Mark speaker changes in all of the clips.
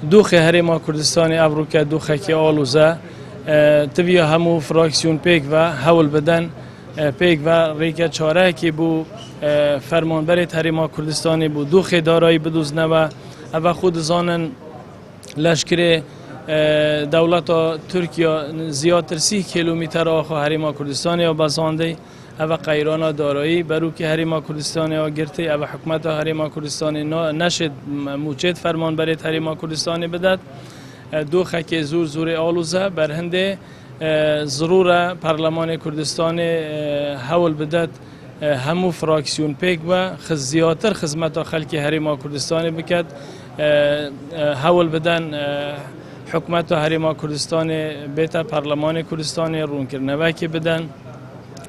Speaker 1: دۆخی هەرێما کوردستانی ئەڤروکە دۆخێکی ئاڵوزە تبیە هەموو فراکسیۆن پێک بە هەوڵ بدەن پێک بە ڕێگە چارەیەکی بوو فەرمانبەری هەرێما کوردستانی بوو دۆخی دارایی بدۆزنەوە ئەوە خۆ دەزانن لەشکرێ دەوڵەتە تورکیا زیاتر 30 کیلومتر ئاخۆ هەرێما کوردستانی بەزاندەی ئەوە قەیرانە دارایی بەروکی هەرێما کوردستانی گرتی ئەوە حکومەتە هەرێما کوردستانی نەشێت موچێت فەرمانبەری هەرێما کوردستانی بدات دۆخێکی زۆری ئاڵوزە بەرهەندێ ضرورە پەرلەمانی کوردستانی هەوڵ بدات هەموو فراکسیۆن پێک بە زیاتر خزمەتە خەڵکی هەرێما کوردستانی بکات هەوڵ بدەن حکومەتە هەرێما کوردستانی بێتە پەرلەمانی کوردستانی ڕوونکردنەوەکی بدەن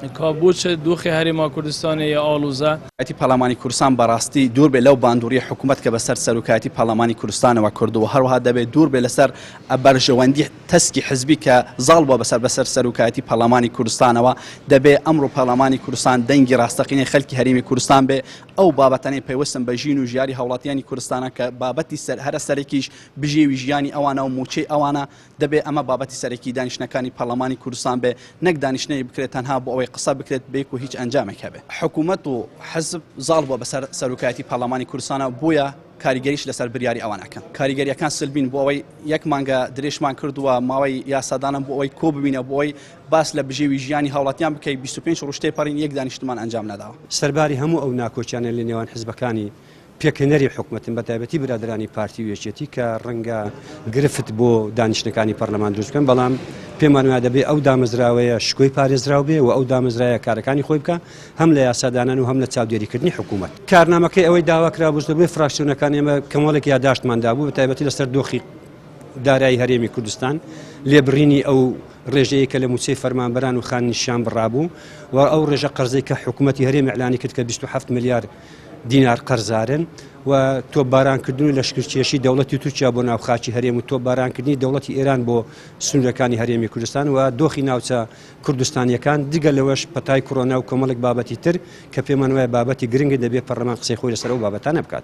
Speaker 1: کابوچ دۆخی هەرێما کوردستانی ئاڵوزە
Speaker 2: ئەتی پەرلەمانی کوردستان بەڕاستی دوور بێ لەو باندوری حکوومەت کە بەسەر سەرۆکایەتی پەرلەمانی کوردستانەوە کردووە هەروەها دەبێت دوور بێ لەسەر بەرژەوەندی تەسکی حزبی کە زاڵ بووە بەسەر سەرۆکایەتی پەرلەمانی کوردستانەوە دەبێت ئەمڕۆ پەرلەمانی کوردستان دەنگی ڕاستەقینەی خەڵکی هەرێمی کوردستان بێ ئەو بابەتانەی پێوەستن بە ژین و ژیاری هاوڵاتیانی کوردستانە کە بابەتی هەرە سەرێکیش بژێوی ژیانی ئەوانە و موچەی ئەوانە دەبێت ئەمە بابەتی سەرەکی دانیشتنەکانی پەرلەمانی کوردستان بێ نەک دانیشتنی بکرێت تەنها بۆ ئەوەی قسە بکرێت بێک و هیچ ئەنجامێک هەبێ حکوومەت و حزب زاڵ بووە بەسەر سەرۆکایەتی پەرلەمانی کوردستانە بۆیە کاریگەریش لەسەر بریاری ئەوانەکەن کاریگەریەکان سلبین بۆ ئەوەی یەک مانگە درێژمان کردووە ماوەی یاسادانم بۆ ئەوەی کۆ ببینە بۆ ئەوەی باس لە بژێوی ژیانی هاوڵاتیان بکەی 25 ڕشتەی پەڕین یەک دانیشتمان ئەنجام نەداوە
Speaker 3: سەرباری هەموو ئەو ناکۆچیانە لە نێوان حزبەکانی پێکەنەری حکوومەتن بە تایبەتی برادرانی پارتی و یەکێتی کە ڕەنگە گرفت بۆ دانیشتەکانی پەرلەمان دروست بکەن بەڵام پێمان وایە دەبێت ئەو دامەزراوەیە شکۆی پارێزراو بێ و ئەو دامەزرایە کارەکانی خۆی بکە هەم لە یاسادانان و هەم لە چاودێریکردنی حکوومەت کارنامەکەی ئەوەی داواکرا بوو بێ فراکسیۆنەکان ئێمە کەماڵێک یاداشتماندا بوو بە تایبەتی لەسەر دۆخی دارایی هەرێمی کوردستان لێبڕینی ئەو ڕێژەیە کە لە موچەی فەرمانبەران و خاننیشان بڕابوو و ئەو ڕێژە قەرزەی کە حکوومەتی هەرێمی ئەعلانی کرد کە 27 ملیار دینار قەرزارن و تۆپبارانکردنی لەشکرکێشی دەوڵەتی تورکیا بۆ ناوخاکی هەرێم و تۆپبارانکردنی دەوڵەتی ئێران بۆ سنوورەکانی هەرێمی کوردستان و دۆخی ناوچە کوردستانیەکان دیگە لەوەش پەتای کۆڕۆنا و کۆمەڵێک بابەتی تر کە پێمان وایە بابەتی گرنگی دەبێت پەرلەمان قسەی خۆی لەسەر ئەو بابەتانە بکات.